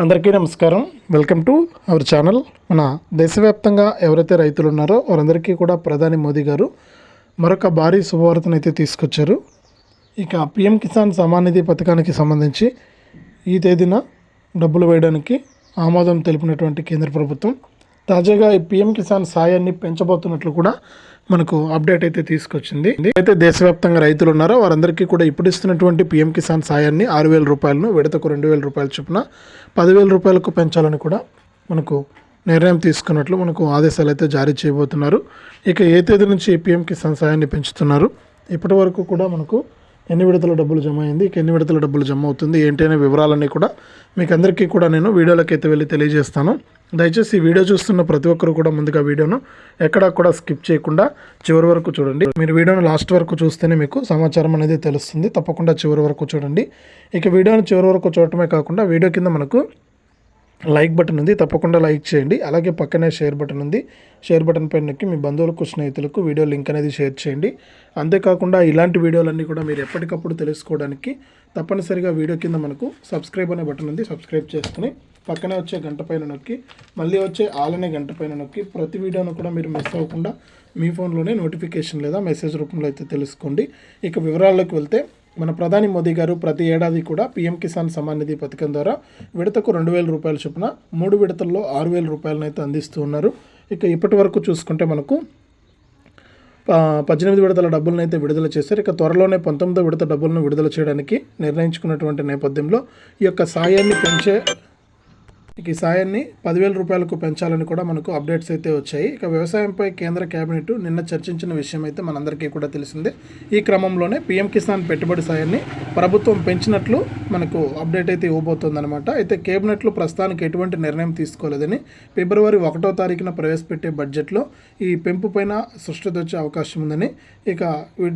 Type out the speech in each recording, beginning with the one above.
అందరికీ నమస్కారం. Welcome to our channel. మన దేశవ్యాప్తంగా ఎవరైతే రైతులు ఉన్నారో వారందరికీ కూడా ప్రధాని మోదీ గారు మరొక భారీ శుభవార్తను అయితే తీసుకొచ్చారు. ఇక పిఎం కిసాన్ సమ్మాన్ నిధి పథకానికి సంబంధించి ఈ తేదీన డబ్బులు వేయడానికి ఆమోదం తెలిపినటువంటి కేంద్ర ప్రభుత్వం తాజాగా ఈ పిఎం కిసాన్ సాయాన్ని పెంచబోతున్నట్లు కూడా మనకు అప్డేట్ అయితే తీసుకొచ్చింది. అయితే దేశవ్యాప్తంగా రైతులు ఉన్నారో వారందరికీ కూడా ఇప్పుడు ఇస్తున్నటువంటి పిఎం కిసాన్ సాయాన్ని 6,000 రూపాయలను విడతకు 2,000 రూపాయల చొప్పున 10,000 రూపాయలకు పెంచాలని కూడా మనకు నిర్ణయం తీసుకున్నట్లు మనకు ఆదేశాలు అయితే జారీ చేయబోతున్నారు. ఇక ఏ తేదీ నుంచి ఈ పిఎం కిసాన్ సాయాన్ని పెంచుతున్నారు, ఇప్పటి వరకు కూడా మనకు ఎన్ని విడతల డబ్బులు జమ అయింది, ఎన్ని విడతల డబ్బులు జమ అవుతుంది ఏంటి అనే వివరాలన్నీ కూడా మీకు అందరికీ కూడా నేను వీడియోలోకి అయితే వెళ్ళి తెలియజేస్తాను. దయచేసి ఈ వీడియో చూస్తున్న ప్రతి ఒక్కరు కూడా ముందుగా వీడియోను ఎక్కడా కూడా స్కిప్ చేయకుండా చివరి వరకు చూడండి. మీరు వీడియోను లాస్ట్ వరకు చూస్తేనే మీకు సమాచారం అనేది తెలుస్తుంది. తప్పకుండా చివరి వరకు చూడండి. ఇక వీడియోను చివరి వరకు చూడటమే కాకుండా వీడియో కింద మనకు లైక్ బటన్ ఉంది, తప్పకుండా లైక్ చేయండి. అలాగే పక్కనే షేర్ బటన్ ఉంది, షేర్ బటన్ పైన నొక్కి మీ బంధువులకు స్నేహితులకు వీడియో లింక్ అనేది షేర్ చేయండి. అంతేకాకుండా ఇలాంటి వీడియోలన్నీ కూడా మీరు ఎప్పటికప్పుడు తెలుసుకోవడానికి తప్పనిసరిగా వీడియో కింద మనకు సబ్స్క్రైబ్ అనే బటన్ ఉంది, సబ్స్క్రైబ్ చేసుకుని పక్కనే వచ్చే గంట పైన నొక్కి మళ్ళీ వచ్చే ఆల్ అనే గంట పైన నొక్కి ప్రతి వీడియోను కూడా మీరు మిస్ అవ్వకుండా మీ ఫోన్లోనే నోటిఫికేషన్ లేదా మెసేజ్ రూపంలో అయితే తెలుసుకోండి. ఇక వివరాల్లోకి వెళ్తే మన ప్రధాని మోదీ గారు ప్రతి ఏడాది కూడా పిఎం కిసాన్ సమ్మాన్ నిధి పథకం ద్వారా విడతకు 2,000 రూపాయల చొప్పున 3 విడతల్లో 6,000 రూపాయలను అయితే అందిస్తూ ఉన్నారు. ఇక ఇప్పటి వరకు చూసుకుంటే మనకు 18 విడతల డబ్బులను అయితే విడుదల చేశారు. ఇక త్వరలోనే 19వ విడత డబ్బులను విడుదల చేయడానికి నిర్ణయించుకున్నటువంటి నేపథ్యంలో ఈ యొక్క సాయాన్ని 10,000 రూపాయలకు పెంచాలని కూడా మనకు అప్డేట్స్ అయితే వచ్చాయి. ఇక వ్యవసాయంపై కేంద్ర కేబినెట్ నిన్న చర్చించిన విషయం అయితే మనందరికీ కూడా తెలిసిందే. ఈ క్రమంలోనే పిఎం కిసాన్ పెట్టుబడి సాయాన్ని ప్రభుత్వం పెంచినట్లు మనకు అప్డేట్ అయితే ఇవ్వబోతోందనమాట. అయితే కేబినెట్లో ప్రస్తుతానికి ఎటువంటి నిర్ణయం తీసుకోలేదని ఫిబ్రవరి 1వ తారీఖున ప్రవేశపెట్టే బడ్జెట్లో ఈ పెంపు పైన స్పష్టత వచ్చే అవకాశం ఉందని, ఇక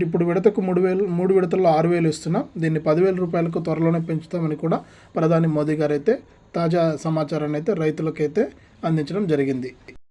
ఇప్పుడు విడతకు 3 విడతల్లో 6,000 ఇస్తున్నాం, దీన్ని 10,000 రూపాయలకు త్వరలోనే పెంచుతామని కూడా ప్రధాని మోదీ గారు అయితే తాజా సమాచారాన్ని అయితే రైతులకైతే అందించడం జరిగింది.